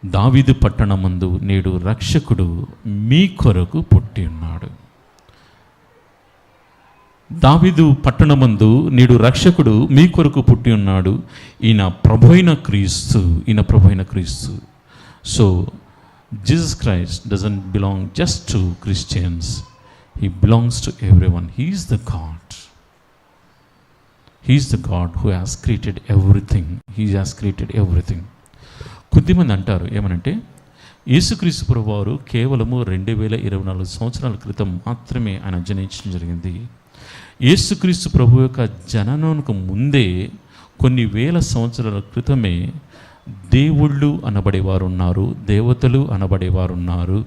దావీదు పట్టణమందు నేడు రక్షకుడు మీ కొరకు పుట్టి ఉన్నాడు. దావీదు పట్టణమందు నేడు రక్షకుడు మీ కొరకు పుట్టి ఉన్నాడు. ఈయన ప్రభువైన క్రీస్తు. So Jesus Christ doesn't belong just to Christians, he belongs to everyone. He is the God. He is the God who has created everything. కొద్దిమంది అంటారు ఏమనంటే, యేసుక్రీస్తు ప్రభువారు కేవలము 2024 సంవత్సరాల క్రితం మాత్రమే ఆయన జనించడం జరిగింది. యేసుక్రీస్తు ప్రభు యొక్క జననానికి ముందే కొన్ని వేల సంవత్సరాల క్రితమే దేవుళ్ళు అనబడేవారు ఉన్నారు, దేవతలు అనబడేవారు ఉన్నారు.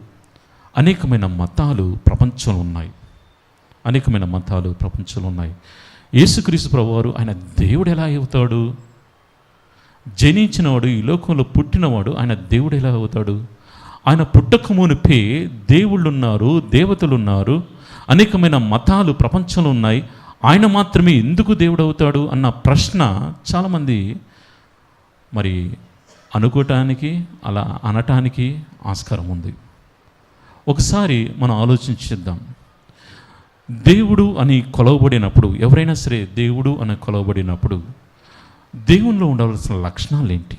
అనేకమైన మతాలు ప్రపంచంలో ఉన్నాయి. యేసుక్రీస్తు ప్రభువారు ఆయన దేవుడు ఎలా అవుతాడు? జనించినవాడు, ఈ లోకంలో పుట్టినవాడు, ఆయన దేవుడు ఎలా అవుతాడు? ఆయన పుట్టక మునిపే దేవుళ్ళు ఉన్నారు, దేవతలు ఉన్నారు, అనేకమైన మతాలు ప్రపంచంలో ఉన్నాయి. ఆయన మాత్రమే ఎందుకు దేవుడు అవుతాడు అన్న ప్రశ్న చాలామంది మరి అనుకోవటానికి, అలా అనటానికి ఆస్కారం ఉంది. ఒకసారి మనం ఆలోచించిద్దాం. దేవుడు అని కొలవబడినప్పుడు, ఎవరైనా సరే దేవుడు అని కొలవబడినప్పుడు దేవునిలో ఉండవలసిన లక్షణాలు ఏంటి,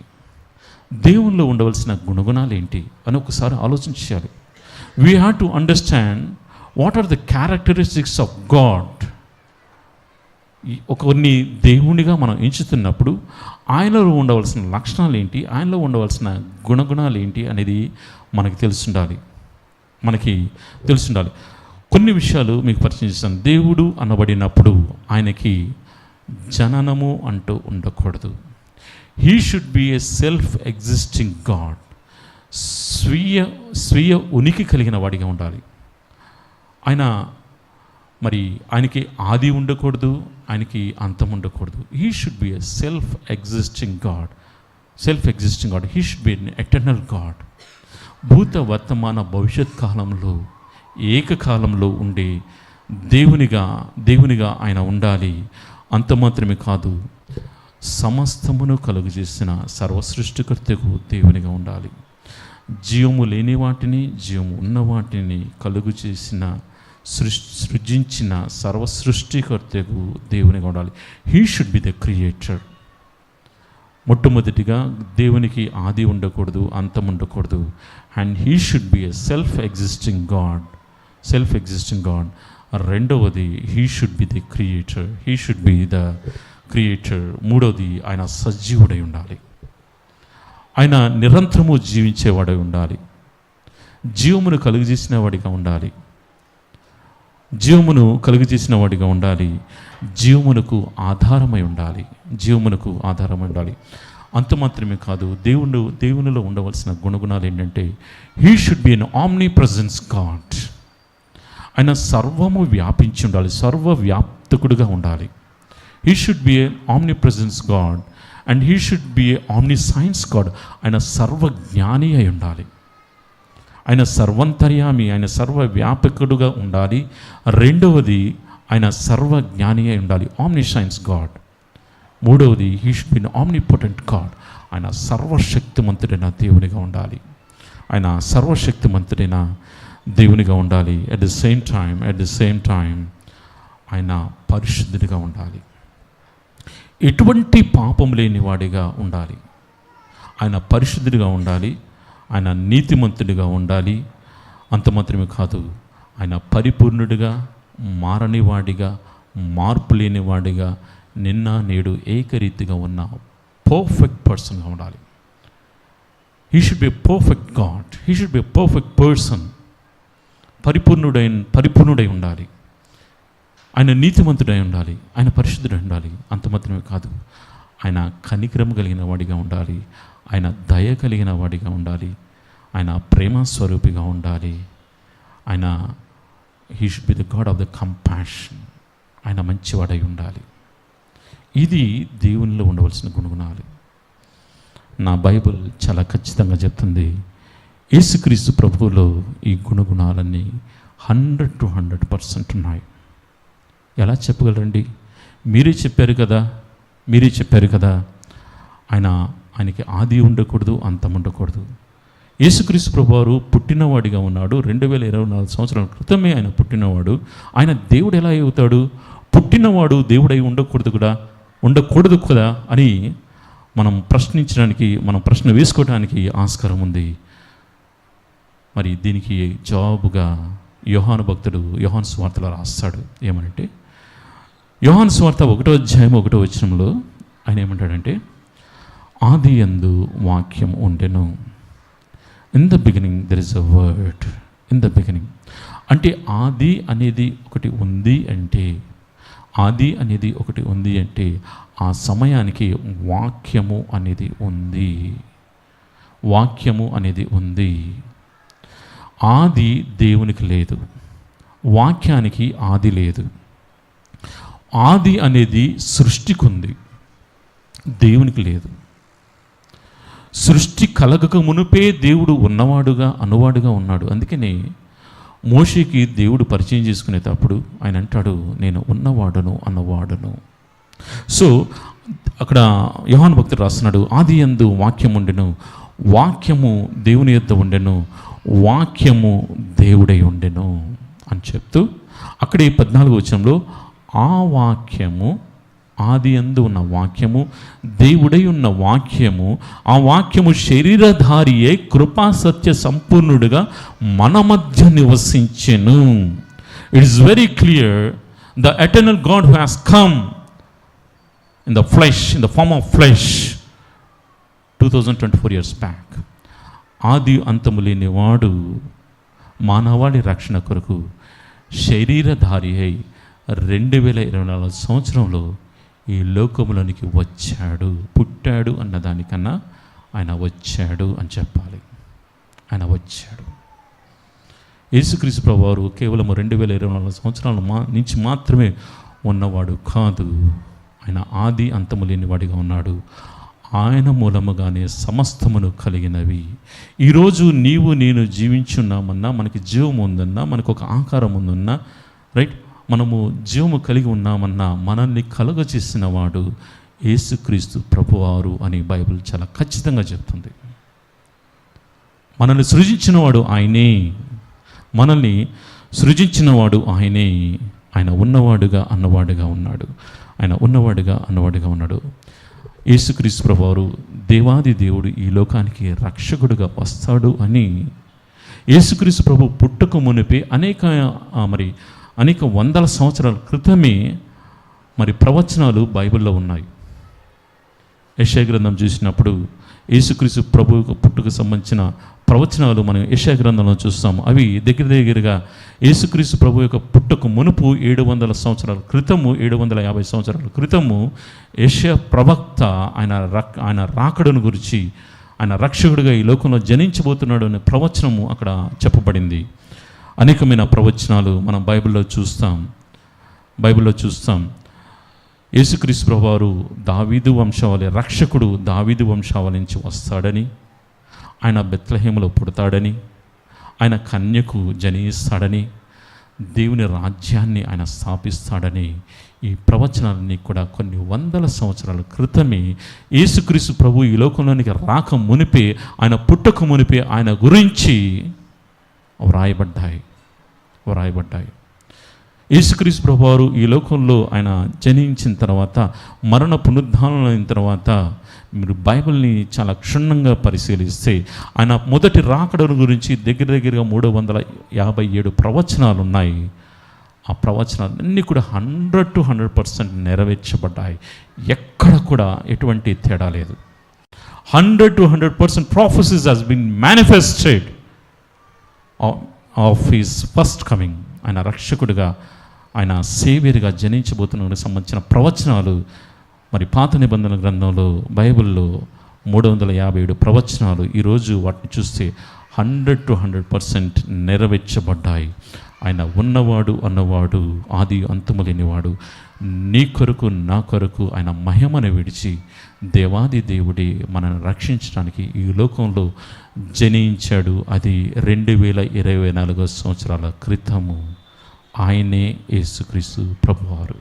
దేవునిలో ఉండవలసిన గుణగుణాలు ఏంటి అని ఒకసారి ఆలోచించాలి. We have to understand what are the characteristics of God. ఒకరిని దేవునిగా మనం ఎంచుతున్నప్పుడు ఆయనలో ఉండవలసిన లక్షణాలు ఏంటి, ఆయనలో ఉండవలసిన గుణగుణాలు ఏంటి అనేది మనకి తెలుసుండాలి. కొన్ని విషయాలు మీకు పరిచయం చేస్తాను. దేవుడు అనబడినప్పుడు ఆయనకి జననము అంటూ ఉండకూడదు. He should be a self existing God. స్వీయ ఉనికి కలిగిన వాడిగా ఉండాలి. ఆయనకి ఆది ఉండకూడదు, ఆయనకి అంతం ఉండకూడదు. He should be a self existing God. He should be an eternal God. భూత వర్తమాన భవిష్యత్ కాలంలో ఏకకాలంలో ఉండే దేవునిగా ఆయన ఉండాలి. అంత మాత్రమే కాదు, సమస్తమును కలుగు చేసిన సర్వసృష్టికర్తకు దేవునిగా ఉండాలి. జీవము లేని వాటిని, జీవము ఉన్న వాటిని కలుగు చేసిన, సృజించిన సర్వసృష్టికర్తకు దేవునిగా ఉండాలి. He should be the creator. మొట్టమొదటిగా దేవునికి ఆది ఉండకూడదు, అంతం ఉండకూడదు. And he should be a self existing God. రెండవది, he should be the creator. మూడవది, ఆయన సజీవుడై ఉండాలి. ఆయన నిరంతరము జీవించేవాడై ఉండాలి. జీవమును కలుగు చేసిన వాడిగా ఉండాలి. జీవమునకు ఆధారమై ఉండాలి. అంత మాత్రమే కాదు, దేవునిలో ఉండవలసిన గుణగుణాలు ఏంటంటే, he should be an omnipresent god. ఆయన సర్వము వ్యాపించి ఉండాలి, సర్వవ్యాప్తకుడుగా ఉండాలి. He should be a omnipresent god and he should be a omniscient god. ఆయన సర్వజ్ఞాని అయి ఉండాలి, ఆయన సర్వంతర్యామి, ఆయన సర్వవ్యాపకుడుగా ఉండాలి. రెండవది, ఆయన సర్వజ్ఞాని అయి ఉండాలి, ఆమ్ని సైన్స్ గాడ్. మూడవది, he should be an omnipotent god. ఆయన సర్వశక్తిమంతుడైన దేవునిగా ఉండాలి. అట్ ది సేమ్ టైం ఆయన పరిశుద్ధుడిగా ఉండాలి. ఎటువంటి పాపం లేని వాడిగా ఉండాలి. ఆయన పరిశుద్ధుడిగా ఉండాలి, ఆయన నీతిమంతుడిగా ఉండాలి. అంత మాత్రమే కాదు, ఆయన పరిపూర్ణుడిగా, మారనివాడిగా, మార్పు లేనివాడిగా, నిన్న నేడు ఏకరీతిగా ఉన్న పర్ఫెక్ట్ పర్సన్గా ఉండాలి. He should be a perfect God. He should be a perfect person. పరిపూర్ణుడై ఉండాలి. ఆయన నీతిమంతుడై ఉండాలి, ఆయన పరిశుద్ధుడై ఉండాలి. అంత మాత్రమే కాదు, ఆయన కనికరం కలిగిన వాడిగా ఉండాలి, ఆయన దయ కలిగిన వాడిగా ఉండాలి, ఆయన ప్రేమ స్వరూపిగా ఉండాలి. He should be the God of the compassion. ఆయన మంచివాడై ఉండాలి. ఇది దేవునిలో ఉండవలసిన గుణగుణాలు. నా బైబిల్ చాలా ఖచ్చితంగా చెప్తుంది, యేసుక్రీస్తు ప్రభువులో ఈ గుణగుణాలన్నీ 100% ఉన్నాయి. ఎలా చెప్పగలరండి? మీరే చెప్పారు కదా, ఆయనకి ఆది ఉండకూడదు, అంతం ఉండకూడదు. యేసుక్రీస్తు ప్రభువారు పుట్టినవాడిగా ఉన్నాడు. 2024 సంవత్సరాల క్రితమే ఆయన పుట్టినవాడు. ఆయన దేవుడు ఎలా అవుతాడు? పుట్టినవాడు దేవుడై ఉండకూడదు కదా అని మనం ప్రశ్నించడానికి, మనం ప్రశ్న వేసుకోవడానికి ఆస్కారం ఉంది. మరి దీనికి జవాబుగా యోహాను భక్తుడు యోహాను సువార్తలో రాస్తాడు. ఏమంటే యోహాను సువార్త 1వ అధ్యాయం 1వ వచనంలో ఆయన ఏమంటాడంటే, ఆది యందు వాక్యం ఉండెను. In the beginning there is a word. In the beginning అంటే ఆది అనేది ఒకటి ఉంది అంటే, ఆది అనేది ఒకటి ఉంది అంటే ఆ సమయానికి వాక్యము అనేది ఉంది. వాక్యము అనేది ఉంది. ఆది దేవునికి లేదు, వాక్యానికి ఆది లేదు. ఆది అనేది సృష్టికి ఉంది, దేవునికి లేదు. సృష్టి కలగక మునుపే దేవుడు ఉన్నవాడుగా అనువాడుగా ఉన్నాడు. అందుకని మోషేకి దేవుడు పరిచయం చేసుకునేటప్పుడు ఆయన అంటాడు, నేను ఉన్నవాడను అన్నవాడను. సో అక్కడ యోహాను భక్తుడు రాస్తున్నాడు, ఆది యందు వాక్యం ఉండెను, వాక్యము దేవుని యొద్ద ఉండెను, వాక్యము దేవుడై ఉండెను అని చెప్తూ అక్కడే 14వ వచనంలో ఆ వాక్యము, ఆది యందు ఉన్న వాక్యము, దేవుడై ఉన్న వాక్యము, ఆ వాక్యము శరీరధారి అయి కృపా సత్య సంపూర్ణుడుగా మన మధ్య నివసించెను. It is very clear, the eternal God who has come in the flesh, in the form of flesh 2024 years back. ఆది అంతము లేని వాడు మానవాళి రక్షణ కొరకు శరీరధారి అయి 2024 సంవత్సరంలో ఈ లోకములోనికి వచ్చాడు. పుట్టాడు అన్నదానికన్నా ఆయన వచ్చాడు అని చెప్పాలి. ఆయన వచ్చాడు. యేసుక్రీస్తు ప్రభువారు కేవలం 2024 సంవత్సరాల నుంచి మాత్రమే ఉన్నవాడు కాదు. ఆయన ఆది అంతము లేని వాడిగా ఉన్నాడు. ఆయన మూలముగానే సమస్తమును కలిగినవి. ఈరోజు నీవు నేను జీవించున్నామన్నా, మనకి జీవం ఉందన్నా, మనకు ఒక ఆకారం ఉందన్నా, రైట్, మనము జీవము కలిగి ఉన్నామన్నా మనల్ని కలుగచేసిన వాడు యేసుక్రీస్తు ప్రభువారు అని బైబిల్ చాలా ఖచ్చితంగా చెప్తుంది. మనల్ని సృజించినవాడు ఆయనే, మనల్ని సృజించినవాడు ఆయనే. ఆయన ఉన్నవాడుగా అన్నవాడుగా ఉన్నాడు. ఆయన ఉన్నవాడుగా అన్నవాడుగా ఉన్నాడు. యేసుక్రీస్తు ప్రభువారు దేవాది దేవుడు ఈ లోకానికి రక్షకుడుగా వస్తాడు అని యేసుక్రీస్తు ప్రభు పుట్టుక మునిపే అనేక వందల సంవత్సరాల క్రితమే మరి ప్రవచనాలు బైబిల్లో ఉన్నాయి. యెషయా గ్రంథం చూసినప్పుడు యేసుక్రీస్తు ప్రభు పుట్టుకు సంబంధించిన ప్రవచనాలు మనం యెషయా గ్రంథంలో చూస్తాము. అవి దగ్గరగా యేసుక్రీస్తు ప్రభు యొక్క పుట్టుకు మునుపు 700 సంవత్సరాల క్రితము, 750 సంవత్సరాల క్రితము యెషయా ప్రవక్త ఆయన రాకడను గురించి, ఆయన రక్షకుడిగా ఈ లోకంలో జనించబోతున్నాడు అనే ప్రవచనము అక్కడ చెప్పబడింది. అనేకమైన ప్రవచనాలు మనం బైబిల్లో చూస్తాం. యేసుక్రీస్తు ప్రభువారు దావీదు వంశావళి రక్షకుడు, దావీదు వంశావళి నుంచి వస్తాడని, ఆయన బెత్లెహేములో పుడతాడని, ఆయన కన్యకు జనిస్తాడని, దేవుని రాజ్యాన్ని ఆయన స్థాపిస్తాడని ఈ ప్రవచనాలన్నీ కూడా కొన్ని వందల సంవత్సరాల క్రితమే యేసుక్రీస్తు ప్రభు ఈ లోకంలోనికి రాక మునిపే, ఆయన పుట్టక మునిపే ఆయన గురించి వ్రాయబడ్డాయి. యేసుక్రీస్తు ప్రభువారు ఈ లోకంలో ఆయన జనించిన తర్వాత, మరణ పునరుద్ధానం తర్వాత మీరు బైబిల్ని చాలా క్షుణ్ణంగా పరిశీలిస్తే ఆయన మొదటి రాకడను గురించి దగ్గరగా 357 ప్రవచనాలు ఉన్నాయి. ఆ ప్రవచనాలన్నీ కూడా 100 to 100% నెరవేర్చబడ్డాయి. ఎక్కడ కూడా ఎటువంటి తేడా లేదు. 100 to 100% prophecies has been manifested of his first coming. ఆయన రక్షకుడిగా, ఆయన సేవియర్గా జనించబోతున్న సంబంధించిన ప్రవచనాలు మరి పాత నిబంధన గ్రంథంలో బైబిల్లో 357 ప్రవచనాలు ఈరోజు వాటిని చూస్తే 100 to 100% నెరవేర్చబడ్డాయి. ఆయన ఉన్నవాడు అన్నవాడు, ఆది అంతము లేనివాడు, నీ కొరకు నా కొరకు ఆయన మహిమను విడిచి దేవాది దేవుడే మనల్ని రక్షించడానికి ఈ లోకంలో జనించాడు. అది 2024 సంవత్సరాల క్రితము. ఆయనే యేసుక్రీస్తు ప్రభువారు.